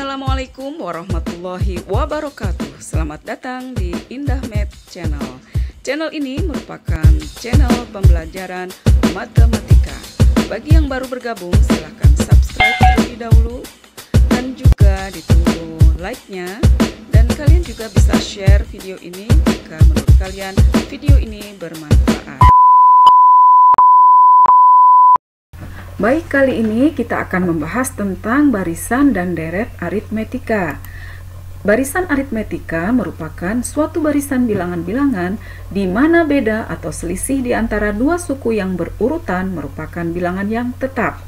Assalamualaikum warahmatullahi wabarakatuh. Selamat datang di Indah Math Channel. Channel ini merupakan channel pembelajaran matematika. Bagi yang baru bergabung, silahkan subscribe terlebih dahulu dan juga ditunggu like-nya. Dan kalian juga bisa share video ini jika menurut kalian video ini bermanfaat. Baik, kali ini kita akan membahas tentang barisan dan deret aritmetika. Barisan aritmetika merupakan suatu barisan bilangan-bilangan di mana beda atau selisih di antara dua suku yang berurutan merupakan bilangan yang tetap.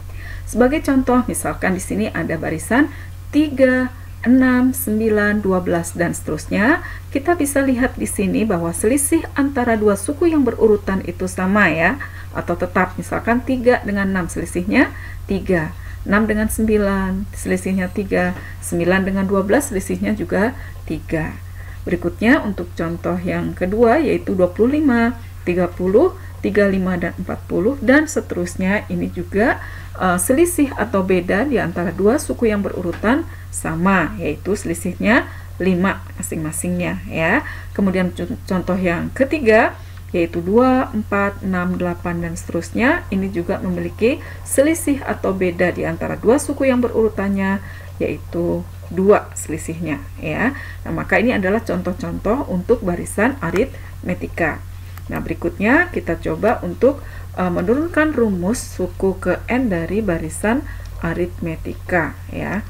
Sebagai contoh, misalkan di sini ada barisan 3, 6, 9, 12 dan seterusnya. Kita bisa lihat di sini bahwa selisih antara dua suku yang berurutan itu sama ya, atau tetap. Misalkan 3 dengan 6 selisihnya 3, 6 dengan 9 selisihnya 3, 9 dengan 12 selisihnya juga 3. Berikutnya untuk contoh yang kedua yaitu 25, 30, 35 dan 40 dan seterusnya. Ini juga selisih atau beda di antara dua suku yang berurutan sama, yaitu selisihnya 5 masing-masingnya ya. Kemudian contoh yang ketiga yaitu 2, 4, 6, 8 dan seterusnya. Ini juga memiliki selisih atau beda di antara dua suku yang berurutannya, yaitu 2 selisihnya ya. Nah, maka ini adalah contoh-contoh untuk barisan aritmetika. Nah, berikutnya kita coba untuk menurunkan rumus suku ke n dari barisan aritmetika ya.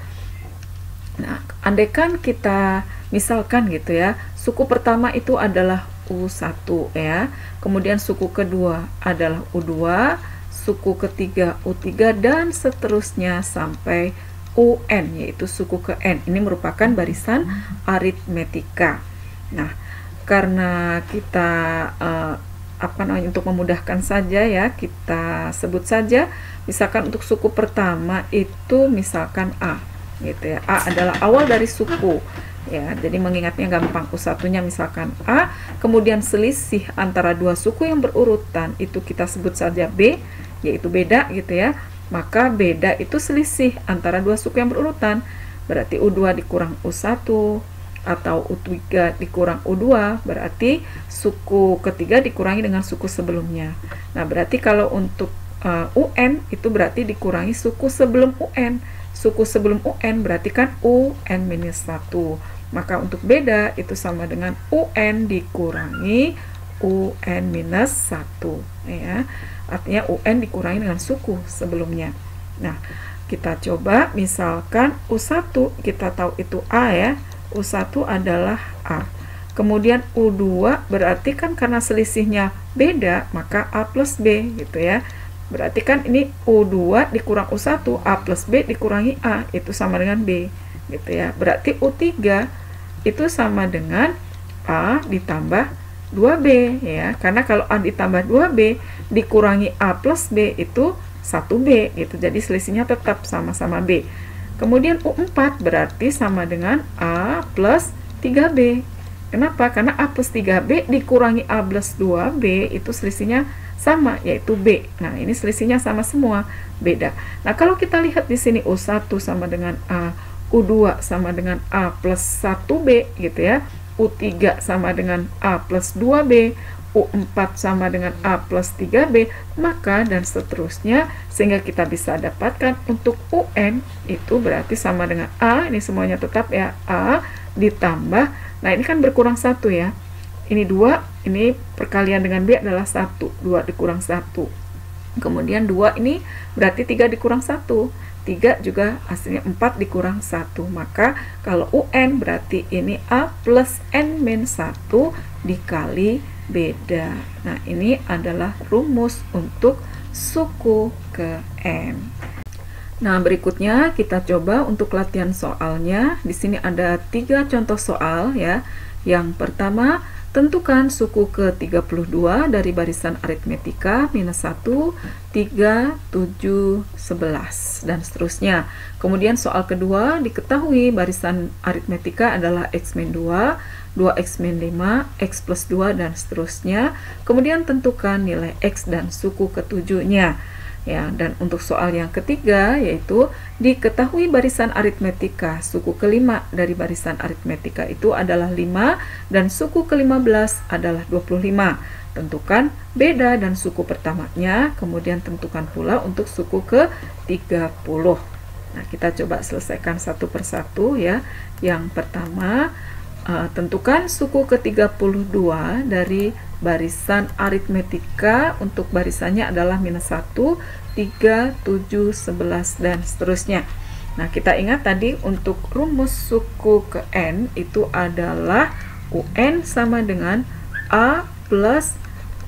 Nah, andaikan kita misalkan gitu ya, suku pertama itu adalah U1 ya, kemudian suku kedua adalah U2, suku ketiga U3 dan seterusnya sampai UN, yaitu suku ke N. Ini merupakan barisan aritmetika. Nah, karena kita untuk memudahkan saja ya, kita sebut saja misalkan untuk suku pertama itu misalkan A gitu ya. A adalah awal dari suku ya, jadi mengingatnya gampang. U1-nya misalkan A, kemudian selisih antara dua suku yang berurutan itu kita sebut saja B, yaitu beda gitu ya. Maka beda itu selisih antara dua suku yang berurutan, berarti U2 dikurang U1 atau U3 dikurang U2, berarti suku ketiga dikurangi dengan suku sebelumnya. Nah, berarti kalau untuk UN itu berarti dikurangi suku sebelum UN. Suku sebelum UN berarti kan UN-1. Maka untuk beda itu sama dengan UN dikurangi UN-1 ya. Artinya UN dikurangi dengan suku sebelumnya. Nah, kita coba misalkan U1 kita tahu itu A ya. U1 adalah A. Kemudian U2 berarti kan karena selisihnya beda maka A plus B gitu ya. Berarti kan ini U2 dikurang U1, A plus B dikurangi A, itu sama dengan B gitu ya. Berarti U3 itu sama dengan A ditambah 2B ya. Karena kalau A ditambah 2B dikurangi A plus B itu 1B gitu. Jadi selisihnya tetap sama-sama B. Kemudian U4 berarti sama dengan A plus 3B. Kenapa? Karena A plus 3B dikurangi A plus 2B itu selisihnya sama, yaitu B. Nah, ini selisihnya sama semua, beda. Nah, kalau kita lihat di sini U1 sama dengan A, U2 sama dengan A plus 1B gitu ya, U3 sama dengan A plus 2B, U4 sama dengan A plus 3B, maka dan seterusnya, sehingga kita bisa dapatkan untuk UN itu berarti sama dengan A, ini semuanya tetap ya, A ditambah, nah ini kan berkurang 1 ya, ini 2, ini perkalian dengan B adalah 1, 2 dikurang 1. Kemudian 2 ini berarti 3 dikurang 1. 3 juga hasilnya 4 dikurang 1. Maka kalau UN berarti ini A plus N-1 dikali beda. Nah, ini adalah rumus untuk suku ke N. Nah, berikutnya kita coba untuk latihan soalnya. Di sini ada 3 contoh soal ya. Yang pertama, tentukan suku ke-32 dari barisan aritmetika minus 1, 3, 7, 11, dan seterusnya. Kemudian soal kedua, diketahui barisan aritmetika adalah X-2, 2X-5, X plus 2, dan seterusnya. Kemudian tentukan nilai X dan suku ke-7-nya. Ya, dan untuk soal yang ketiga yaitu diketahui barisan aritmetika. Suku kelima dari barisan aritmetika itu adalah 5 dan suku ke-15 adalah 25. Tentukan beda dan suku pertamanya, kemudian tentukan pula untuk suku ke-30. Nah, kita coba selesaikan satu persatu ya. Yang pertama, tentukan suku ke-32 dari barisan aritmetika. Untuk barisannya adalah -1, 3, 7, 11, dan seterusnya. Nah, kita ingat tadi untuk rumus suku ke N itu adalah UN sama dengan A plus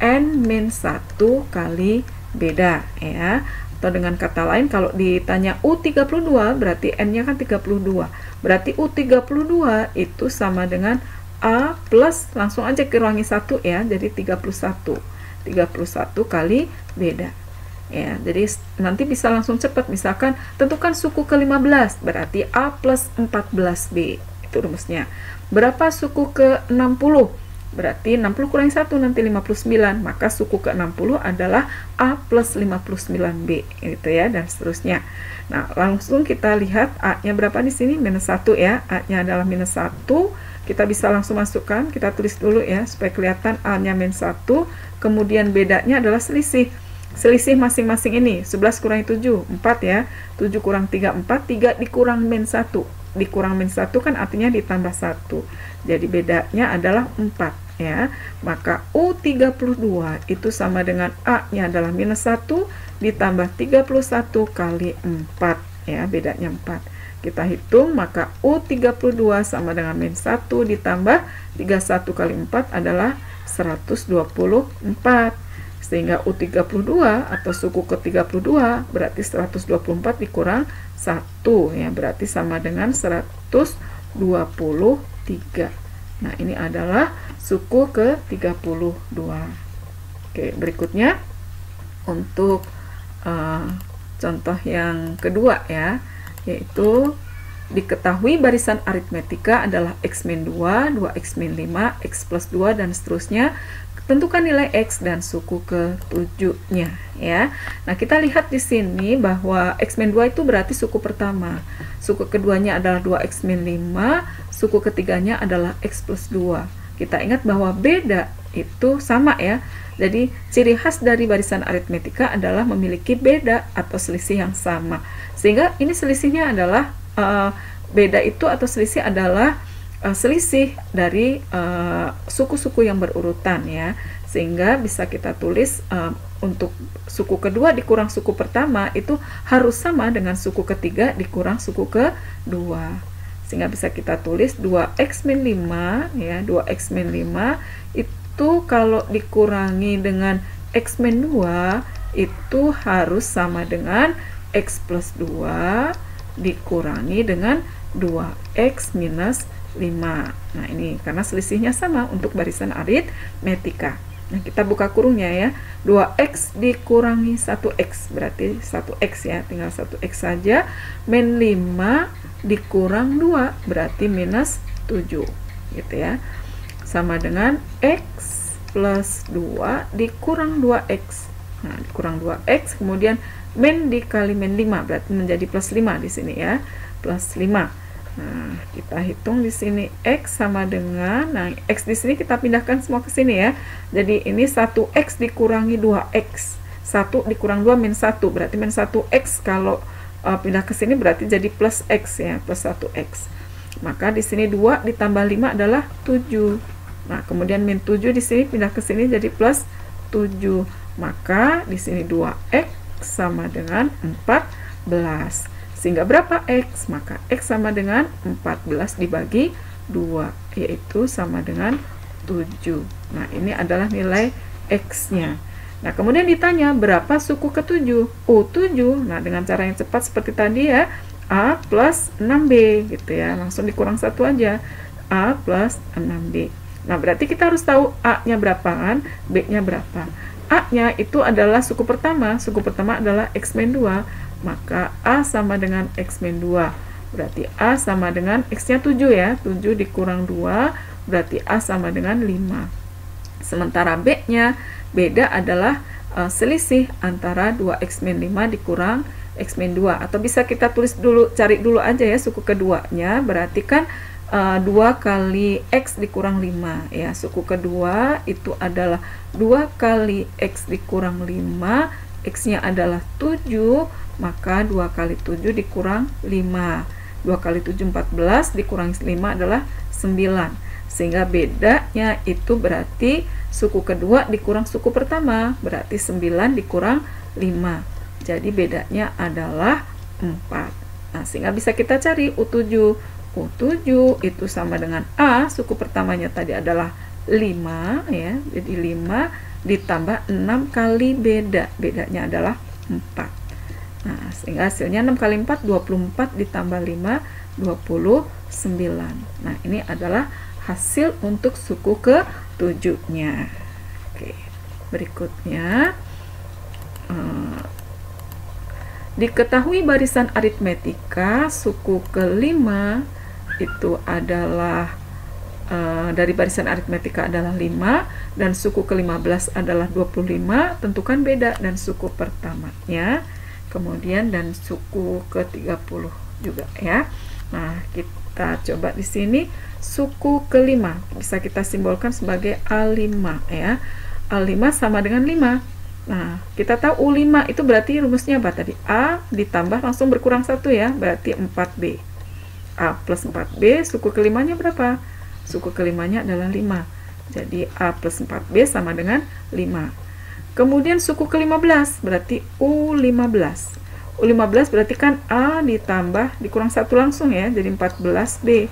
N-1 kali beda ya. Atau dengan kata lain, kalau ditanya U32 berarti N-nya kan 32. Berarti U32 itu sama dengan A plus, langsung aja kurangi 1 ya, jadi 31. 31 kali beda. Ya, jadi nanti bisa langsung cepat. Misalkan tentukan suku ke-15, berarti A plus 14B. Itu rumusnya. Berapa suku ke-60? Berarti 60 kurangi 1 nanti 59, maka suku ke-60 adalah A plus 59B gitu ya, dan seterusnya. Nah, langsung kita lihat A-nya berapa di sini, -1 ya. A-nya adalah -1. Kita bisa langsung masukkan, kita tulis dulu ya supaya kelihatan A-nya -1, kemudian bedanya adalah selisih. Selisih masing-masing ini 11 kurangi 7, 4 ya. 7 kurang 3, 4, 3 dikurang -1. Dikurang -1 kan artinya ditambah 1. Jadi bedanya adalah 4 ya. Maka U32 itu sama dengan A-nya adalah -1 ditambah 31 kali 4 ya, bedanya 4. Kita hitung, maka U32 sama dengan -1 ditambah 31 kali 4 adalah 124. Sehingga U32 atau suku ke-32 berarti 124 dikurang 1 ya, berarti sama dengan 123. Nah, ini adalah suku ke-32. Oke, berikutnya untuk contoh yang kedua ya, yaitu diketahui barisan aritmetika adalah x-2, 2x-5, x plus 2, dan seterusnya. Tentukan nilai X dan suku ke-7-nya ya. Nah, kita lihat di sini bahwa x-2 itu berarti suku pertama. Suku keduanya adalah 2x-5, suku ketiganya adalah X plus 2. Kita ingat bahwa beda itu sama ya. Jadi, ciri khas dari barisan aritmetika adalah memiliki beda atau selisih yang sama. Sehingga ini selisihnya adalah beda itu atau selisih adalah selisih dari suku-suku yang berurutan ya, sehingga bisa kita tulis untuk suku kedua dikurang suku pertama itu harus sama dengan suku ketiga dikurang suku kedua, sehingga bisa kita tulis 2x-5 ya, 2x-5 itu kalau dikurangi dengan x-2 itu harus sama dengan x plus 2 dikurangi dengan 2x minus 5. Nah, ini karena selisihnya sama untuk barisan aritmetika. Nah, kita buka kurungnya ya. 2x dikurangi 1x berarti 1x ya, tinggal 1x saja. Min 5 dikurang 2 berarti minus 7 gitu ya. Sama dengan x plus 2 dikurang 2x. Nah, dikurang 2x, kemudian min dikali min 5 berarti menjadi plus 5 di sini ya. Plus 5. Nah, kita hitung di sini X sama dengan, nah X di sini kita pindahkan semua ke sini ya. Jadi ini 1X dikurangi 2X. 1 dikurang 2 min 1, berarti min 1X kalau pindah ke sini berarti jadi plus X ya, plus 1X. Maka di sini 2 ditambah 5 adalah 7. Nah, kemudian min 7 di sini pindah ke sini jadi plus 7. Maka di sini 2X sama dengan 14. Sehingga berapa X? Maka X sama dengan 14 dibagi 2, yaitu sama dengan 7. Nah, ini adalah nilai X-nya. Nah, kemudian ditanya berapa suku ke-7? U7. Nah, dengan cara yang cepat seperti tadi ya, A plus 6B gitu ya. Langsung dikurang 1 aja. A plus 6B. Nah, berarti kita harus tahu A-nya berapa kan? B-nya berapa? A-nya itu adalah suku pertama. Suku pertama adalah X-2. Maka A sama dengan X-2. Berarti A sama dengan X-nya 7 ya. 7 dikurang 2, berarti A sama dengan 5. Sementara B-nya, beda adalah selisih antara 2x-5 dikurang x-2, atau bisa kita tulis dulu, cari dulu aja ya suku keduanya. Berarti kan 2 kali x dikurang 5 ya. Suku kedua itu adalah 2 kali x dikurang 5, x-nya adalah 7, maka 2 kali 7 dikurang 5. 2 kali 7 14, dikurang 5 adalah 9. Sehingga bedanya itu berarti suku kedua dikurang suku pertama, berarti 9 dikurang 5. Jadi bedanya adalah 4. Nah, sehingga bisa kita cari U7. U7 itu sama dengan A, suku pertamanya tadi adalah 5 ya. Jadi 5 ditambah 6 kali bedanya adalah 4. Nah, sehingga hasilnya 6 kali 4 24, ditambah 5 29. Nah, ini adalah hasil untuk suku ke-7-nya. Oke, berikutnya diketahui barisan aritmetika suku ke-5 itu adalah dari barisan aritmetika adalah 5 dan suku ke-15 adalah 25. Tentukan beda dan suku pertamanya, kemudian dan suku ke-30 juga ya. Nah, kita coba di sini suku ke-5 bisa kita simbolkan sebagai A5 ya. A5 sama dengan 5. Nah, kita tahu U5 itu berarti rumusnya apa tadi? A ditambah langsung berkurang 1 ya, berarti 4B. A plus 4B, suku ke-5-nya berapa? Suku ke-5-nya adalah 5. Jadi A plus 4B sama dengan 5. Kemudian suku ke-15 berarti U15. U15 berarti kan A ditambah dikurang 1 langsung ya, jadi 14B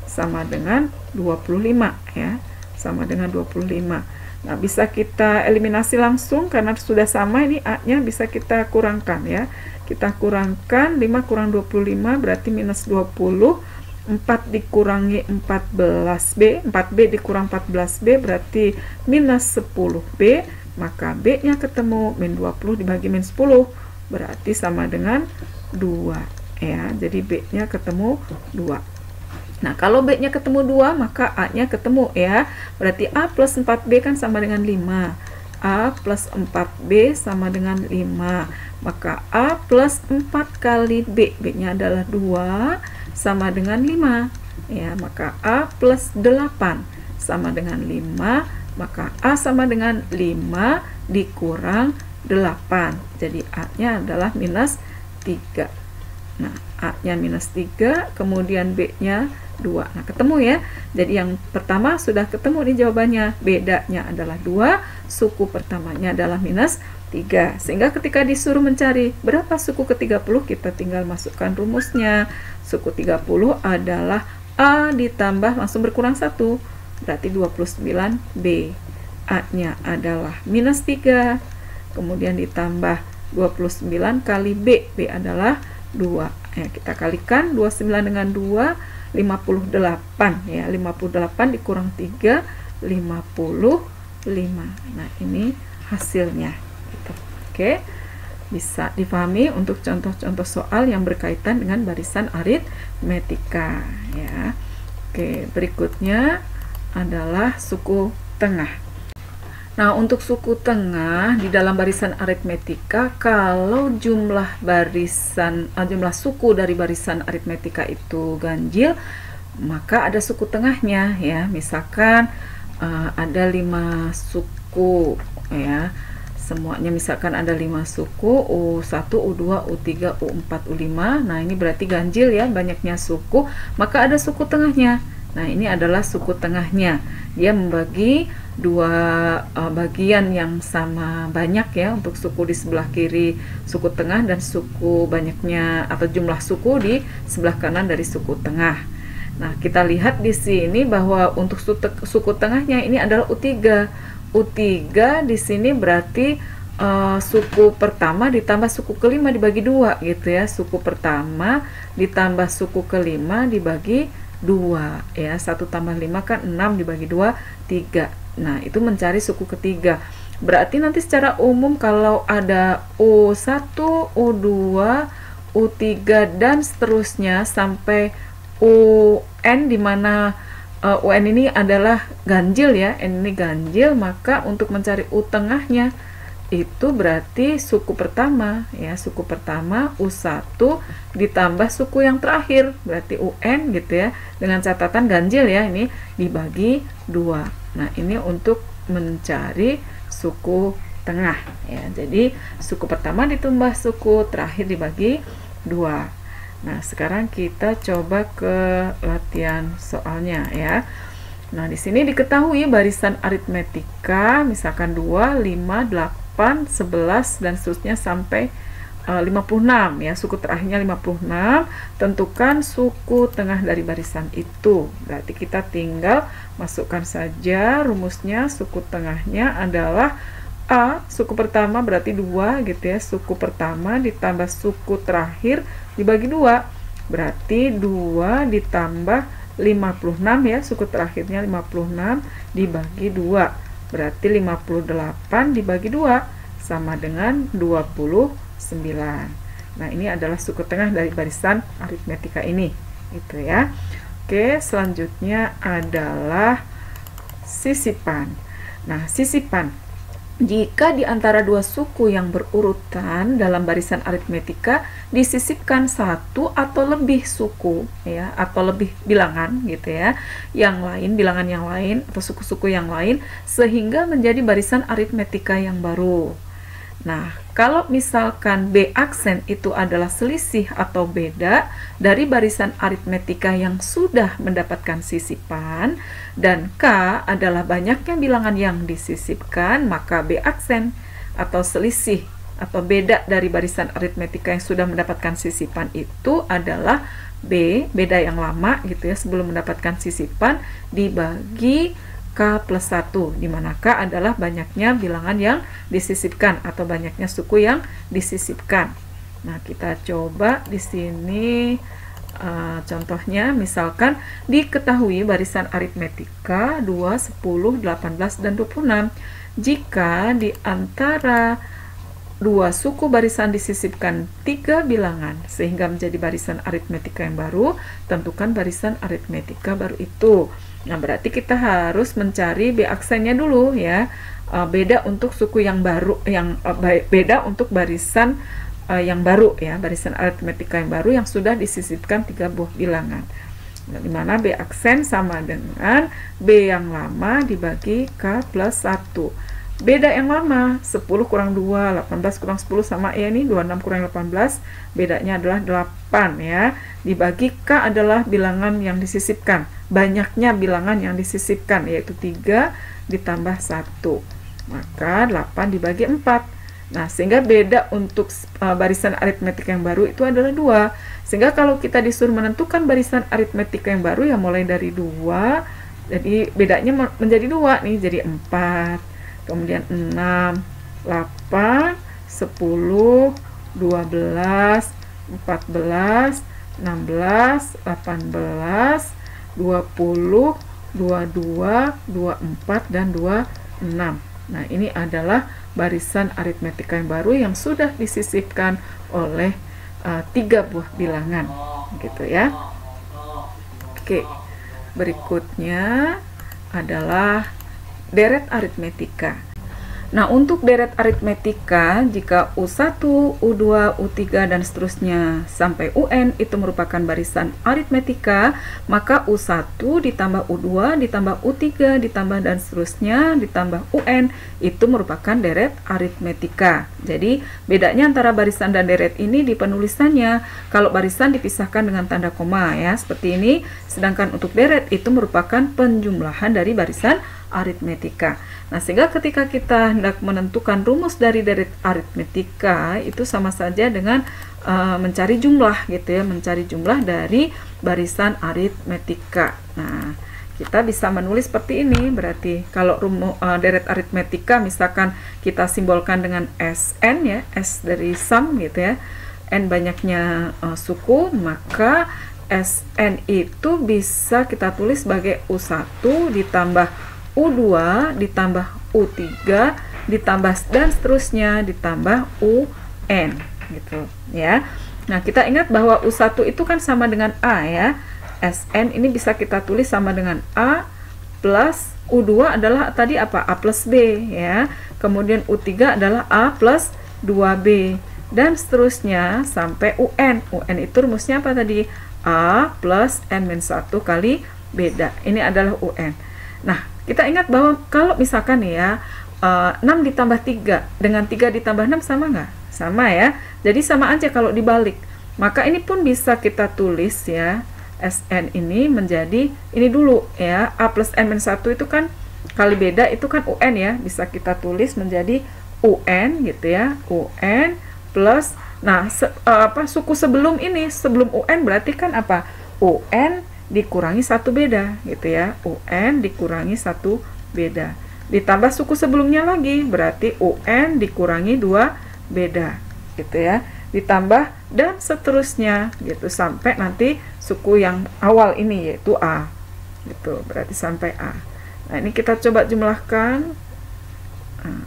sama dengan 25 ya, sama dengan 25. Nah, bisa kita eliminasi langsung karena sudah sama, ini A-nya bisa kita kurangkan ya. Kita kurangkan 5 kurang 25 berarti minus 20. 4 dikurangi 14B, 4B dikurang 14B berarti minus 10B, maka B-nya ketemu min 20 dibagi min 10 berarti sama dengan 2 ya. Jadi B-nya ketemu 2. Nah, kalau B-nya ketemu 2, maka A-nya ketemu ya. Berarti A plus 4B kan sama dengan 5. A plus 4B sama dengan 5. Maka A plus 4 kali B, B-nya adalah 2, sama dengan 5. Ya, maka A plus 8 sama dengan 5. Maka A sama dengan 5 dikurang 8. Jadi A-nya adalah minus 3. Nah, A-nya minus 3, kemudian B-nya 2. Nah, ketemu ya. Jadi yang pertama sudah ketemu nih jawabannya. Bedanya adalah 2, suku pertamanya adalah minus 3. Sehingga ketika disuruh mencari berapa suku ke-30, kita tinggal masukkan rumusnya. Suku 30 adalah A ditambah langsung berkurang 1, berarti 29B. A-nya adalah minus 3, kemudian ditambah 29 kali B. B adalah 2. Ya, kita kalikan 29 dengan 2, 58 ya. 58 dikurang 3, 55. Nah, ini hasilnya gitu. Oke, bisa difahami untuk contoh-contoh soal yang berkaitan dengan barisan aritmetika ya. Oke, berikutnya adalah suku tengah. Nah, untuk suku tengah di dalam barisan aritmetika, kalau jumlah suku dari barisan aritmetika itu ganjil, maka ada suku tengahnya ya. Misalkan ada 5 suku ya. Semuanya misalkan ada 5 suku, U1, U2, U3, U4, U5. Nah, ini berarti ganjil ya, banyaknya suku, maka ada suku tengahnya. Nah, ini adalah suku tengahnya. Dia membagi dua bagian yang sama banyak ya, untuk suku di sebelah kiri suku tengah dan suku banyaknya atau jumlah suku di sebelah kanan dari suku tengah. Nah, kita lihat di sini bahwa untuk suku tengahnya ini adalah U3. U3 di sini berarti suku pertama ditambah suku kelima dibagi 2 gitu ya. Suku pertama ditambah suku kelima dibagi 2 ya. 1 tambah 5 kan 6 dibagi 2 3. Nah, itu mencari suku ketiga. Berarti nanti secara umum kalau ada U1, U2, U3 dan seterusnya sampai UN, di mana UN ini adalah ganjil ya, N ini ganjil, maka untuk mencari U tengahnya itu berarti suku pertama ya, suku pertama U1 ditambah suku yang terakhir berarti UN gitu ya, dengan catatan ganjil ya, ini dibagi 2. Nah ini untuk mencari suku tengah ya, jadi suku pertama ditambah suku terakhir dibagi 2. Nah sekarang kita coba ke latihan soalnya ya. Nah, di sini diketahui barisan aritmetika misalkan 2, 5, 8, 11 dan seterusnya sampai 56 ya, suku terakhirnya 56. Tentukan suku tengah dari barisan itu. Berarti kita tinggal masukkan saja rumusnya. Suku tengahnya adalah A, suku pertama berarti 2 gitu ya. Suku pertama ditambah suku terakhir dibagi 2. Berarti 2 ditambah 56 ya, suku terakhirnya 56 dibagi 2 berarti 58 dibagi 2 sama dengan 29. Nah ini adalah suku tengah dari barisan aritmetika ini gitu ya. Oke, selanjutnya adalah sisipan. Nah sisipan, jika di antara dua suku yang berurutan dalam barisan aritmetika disisipkan satu atau lebih suku ya, atau lebih bilangan gitu ya, yang lain, bilangan yang lain atau suku-suku yang lain, sehingga menjadi barisan aritmetika yang baru. Nah, kalau misalkan B aksen itu adalah selisih atau beda dari barisan aritmetika yang sudah mendapatkan sisipan, dan K adalah banyaknya bilangan yang disisipkan, maka B aksen atau selisih atau beda dari barisan aritmetika yang sudah mendapatkan sisipan itu adalah B, beda yang lama gitu ya, sebelum mendapatkan sisipan dibagi K plus 1, di mana K adalah banyaknya bilangan yang disisipkan atau banyaknya suku yang disisipkan. Nah, kita coba di sini contohnya, misalkan diketahui barisan aritmetika 2, 10, 18, dan 26. Jika di antara dua suku barisan disisipkan 3 bilangan sehingga menjadi barisan aritmetika yang baru, tentukan barisan aritmetika baru itu. Nah, berarti kita harus mencari B aksennya dulu ya. Beda untuk suku yang baru, yang beda untuk barisan yang baru ya, barisan aritmetika yang baru yang sudah disisipkan 3 buah bilangan. Nah, dimana B aksen sama dengan B yang lama dibagi K plus 1. Beda yang lama, 10 kurang 2, 18 kurang 10 sama ya, ini 26 kurang 18, bedanya adalah 8 ya. Dibagi K adalah bilangan yang disisipkan, banyaknya bilangan yang disisipkan, yaitu 3 ditambah 1, maka 8 dibagi 4. Nah, sehingga beda untuk barisan aritmetika yang baru itu adalah 2. Sehingga kalau kita disuruh menentukan barisan aritmetika yang baru, ya mulai dari 2, jadi bedanya menjadi 2 nih, jadi 4. Kemudian 6, 8, 10, 12, 14, 16, 18, 20, 22, 24, dan 26. Nah, ini adalah barisan aritmetika yang baru yang sudah disisipkan oleh 3 buah bilangan gitu ya. Oke, berikutnya adalah deret aritmetika. Nah, untuk deret aritmetika, jika U1, U2, U3, dan seterusnya sampai UN itu merupakan barisan aritmetika, maka U1 ditambah U2 ditambah U3 ditambah dan seterusnya ditambah UN itu merupakan deret aritmetika. Jadi, bedanya antara barisan dan deret ini di penulisannya. Kalau barisan dipisahkan dengan tanda koma ya, seperti ini, sedangkan untuk deret itu merupakan penjumlahan dari barisan aritmetika. Nah, sehingga ketika kita hendak menentukan rumus dari deret aritmetika itu sama saja dengan mencari jumlah gitu ya, mencari jumlah dari barisan aritmetika. Nah, kita bisa menulis seperti ini. Berarti kalau rumus deret aritmetika misalkan kita simbolkan dengan SN ya, S dari sum gitu ya, N banyaknya suku, maka SN itu bisa kita tulis sebagai U1 ditambah U2 ditambah U3 ditambah dan seterusnya ditambah UN gitu ya. Nah, kita ingat bahwa U1 itu kan sama dengan A ya. SN ini bisa kita tulis sama dengan A plus U2 adalah tadi apa? A plus B ya. Kemudian U3 adalah A plus 2B dan seterusnya sampai UN. UN itu rumusnya apa tadi? A plus N-1 kali beda. Ini adalah UN. Nah, kita ingat bahwa kalau misalkan ya 6 ditambah 3 dengan 3 ditambah 6 sama nggak? Sama ya. Jadi sama aja kalau dibalik. Maka ini pun bisa kita tulis ya, SN ini menjadi ini dulu ya, A plus N-1 itu kan kali beda itu kan UN ya, bisa kita tulis menjadi UN gitu ya, UN plus, nah suku sebelum ini, sebelum UN berarti kan apa? UN dikurangi 1 beda gitu ya, UN dikurangi 1 beda, ditambah suku sebelumnya lagi berarti UN dikurangi 2 beda gitu ya, ditambah dan seterusnya gitu sampai nanti suku yang awal ini yaitu A gitu, berarti sampai A. Nah, ini kita coba jumlahkan. Nah,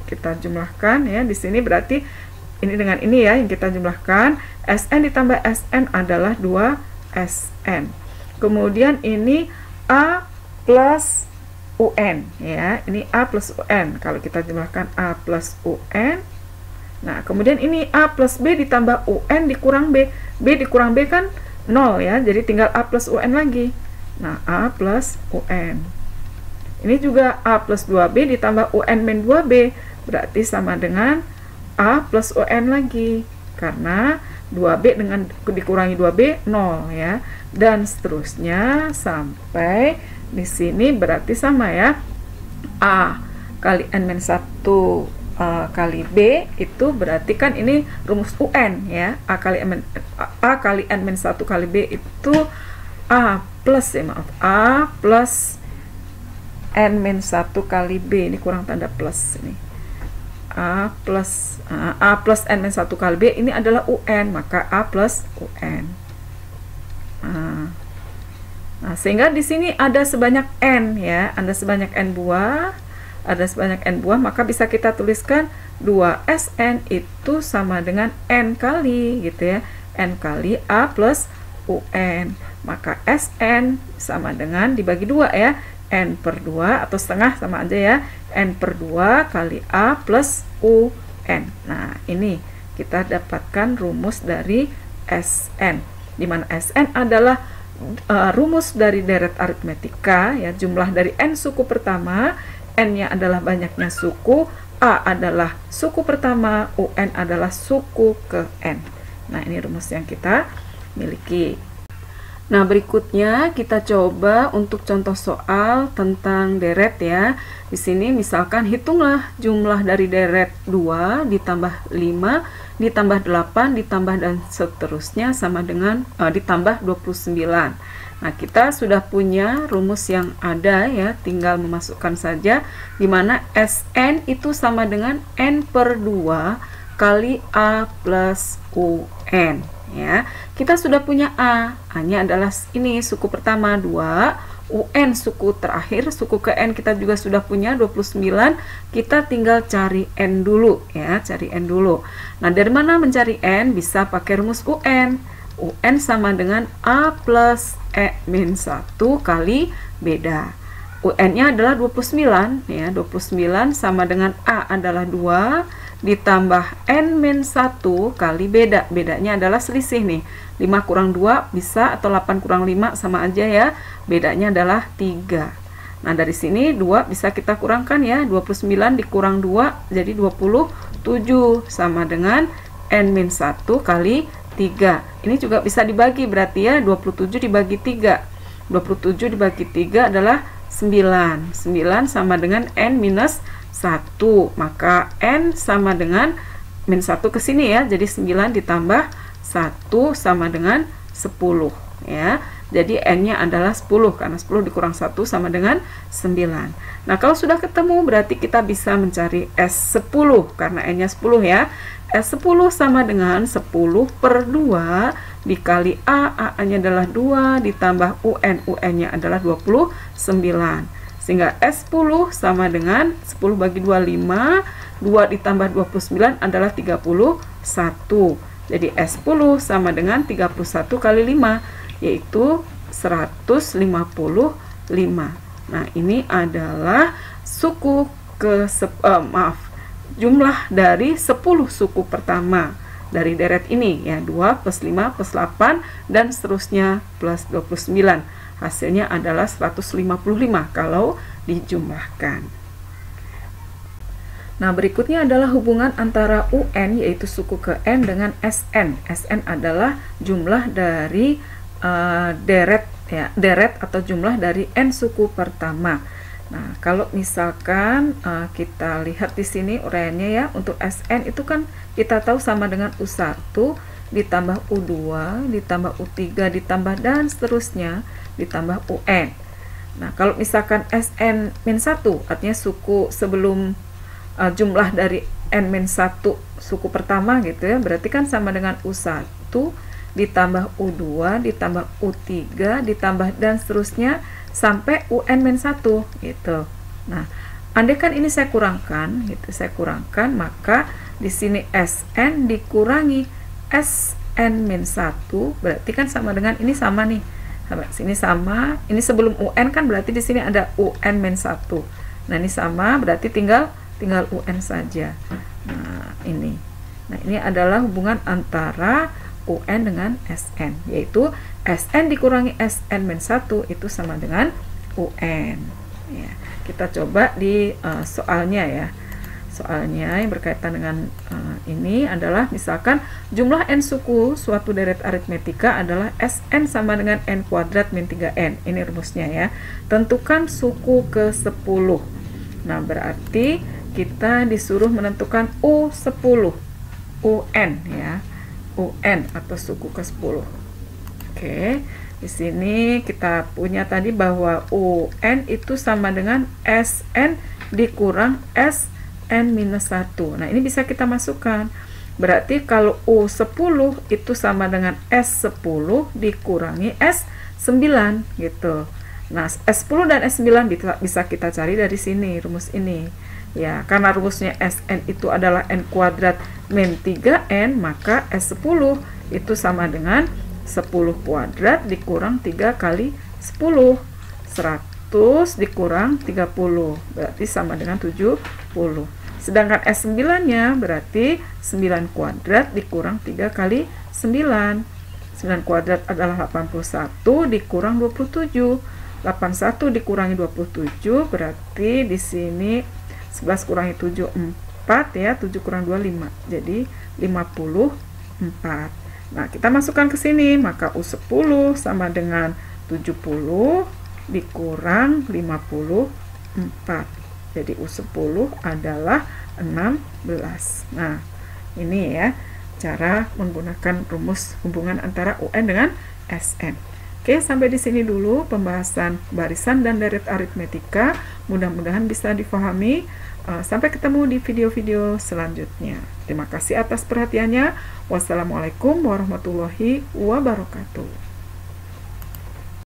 kita jumlahkan ya, di sini berarti ini dengan ini ya yang kita jumlahkan, SN ditambah SN adalah 2SN. Kemudian ini A plus UN ya, ini A plus UN. Kalau kita jumlahkan A plus UN. Nah, kemudian ini A plus B ditambah UN dikurang B. B dikurang B kan 0 ya, jadi tinggal A plus UN lagi. Nah, A plus UN. Ini juga A plus 2B ditambah UN min 2B. Berarti sama dengan A plus UN lagi. Karena 2B dengan dikurangi 2B 0 ya. Dan seterusnya sampai di sini berarti sama ya. A kali N-1 kali B itu berarti kan ini rumus UN ya. A kali N-1 kali B itu A plus ya, maaf, A plus N-1 kali B, ini kurang tanda plus ini. A plus N-1 kali B ini adalah UN, maka A plus UN. Nah, sehingga di sini ada sebanyak N ya, ada sebanyak N buah, maka bisa kita tuliskan 2SN itu sama dengan N kali gitu ya, N kali A plus UN. Maka SN sama dengan dibagi 2 ya, N per 2 atau setengah sama aja ya, N per 2 kali A plus UN. Nah, ini kita dapatkan rumus dari SN, di mana SN adalah rumus dari deret aritmetika ya, jumlah dari N suku pertama, N-nya adalah banyaknya suku, A adalah suku pertama, UN adalah suku ke N. Nah, ini rumus yang kita miliki. Nah, berikutnya kita coba untuk contoh soal tentang deret ya. Di sini misalkan hitunglah jumlah dari deret 2 ditambah 5 ditambah 8 ditambah dan seterusnya sama dengan ditambah 29. Nah, kita sudah punya rumus yang ada ya, tinggal memasukkan saja, di mana SN itu sama dengan N per 2 kali A plus UN ya. Kita sudah punya A-nya adalah ini suku pertama 2, UN suku terakhir, suku ke N kita juga sudah punya 29, kita tinggal cari N dulu ya, cari N dulu. Nah, dari mana mencari N? Bisa pakai rumus UN. UN sama dengan A plus E-1 kali beda. UN-nya adalah 29 ya, 29 sama dengan A adalah 2 ditambah N-1 kali beda. Bedanya adalah selisih nih, 5 kurang 2 bisa, atau 8 kurang 5 sama aja ya, bedanya adalah 3. Nah, dari sini 2 bisa kita kurangkan ya, 29 dikurang 2 jadi 27 sama dengan N-1 kali 3. Ini juga bisa dibagi, berarti ya 27 dibagi 3, 27 dibagi 3 adalah 9. 9 sama dengan N minus 1, maka N sama dengan min 1 ke sini ya, jadi 9 ditambah 1 sama dengan 10 ya. Jadi N-nya adalah 10, karena 10 dikurang 1 sama dengan 9. Nah, kalau sudah ketemu berarti kita bisa mencari S10, karena N-nya 10 ya. S10 sama dengan 10 per 2 dikali A-nya adalah 2 ditambah UN, UN-nya adalah 29. Sehingga S10 sama dengan 10 bagi 2, 5, 2 ditambah 29 adalah 31. Jadi S10 sama dengan 31 kali 5, yaitu 151 Nah, ini adalah jumlah dari 10 suku pertama dari deret ini ya, 2 plus 5 plus 8 dan seterusnya plus 29. Hasilnya adalah 155 kalau dijumlahkan. Nah, berikutnya adalah hubungan antara UN yaitu suku ke N dengan SN. SN adalah jumlah dari deret ya, deret atau jumlah dari N suku pertama. Nah, kalau misalkan kita lihat di sini uraiannya ya, untuk SN itu kan kita tahu sama dengan U1 ditambah U2 ditambah U3 ditambah dan seterusnya ditambah UN. Nah, kalau misalkan SN-1 artinya suku sebelum jumlah dari N-1 suku pertama gitu ya, berarti kan sama dengan U1 ditambah U2 ditambah U3 ditambah dan seterusnya sampai UN-1 gitu. Nah, andai kan ini saya kurangkan gitu, maka di sini SN dikurangi SN-1 berarti kan sama dengan ini sama nih. Sini sama, ini sebelum UN kan berarti di sini ada UN-1. Nah, ini sama berarti tinggal UN saja. Nah, ini adalah hubungan antara UN dengan SN, yaitu SN dikurangi SN-1 itu sama dengan UN. Ya, kita coba di soalnya ya. Soalnya yang berkaitan dengan ini adalah misalkan jumlah N suku suatu deret aritmetika adalah Sn sama dengan N kuadrat min 3N. Ini rumusnya ya. Tentukan suku ke 10. Nah, berarti kita disuruh menentukan U10, UN ya, UN atau suku ke 10. Oke, di sini kita punya tadi bahwa UN itu sama dengan SN dikurang SN-1. Nah, ini bisa kita masukkan. Berarti kalau U10 itu sama dengan S10 dikurangi S9 gitu. Nah, S10 dan S9 bisa kita cari dari sini, rumus ini. Ya, karena rumusnya Sn itu adalah N kuadrat min 3N, maka S10 itu sama dengan 10 kuadrat dikurang 3 kali 10. 100 dikurang 30, berarti sama dengan 70. Sedangkan S9-nya berarti 9 kuadrat dikurang 3 kali 9. 9 kuadrat adalah 81 dikurang 27. 81 dikurangi 27 berarti di sini 11 kurangi 7 4 ya, 7 kurang 2 5. Jadi 54. Nah, kita masukkan ke sini, maka U10 sama dengan 70 dikurang 54. Jadi U10 adalah 16. Nah, ini ya cara menggunakan rumus hubungan antara UN dengan SN. Oke, sampai di sini dulu pembahasan barisan dan deret aritmetika. Mudah-mudahan bisa difahami. Sampai ketemu di video-video selanjutnya. Terima kasih atas perhatiannya. Wassalamualaikum warahmatullahi wabarakatuh.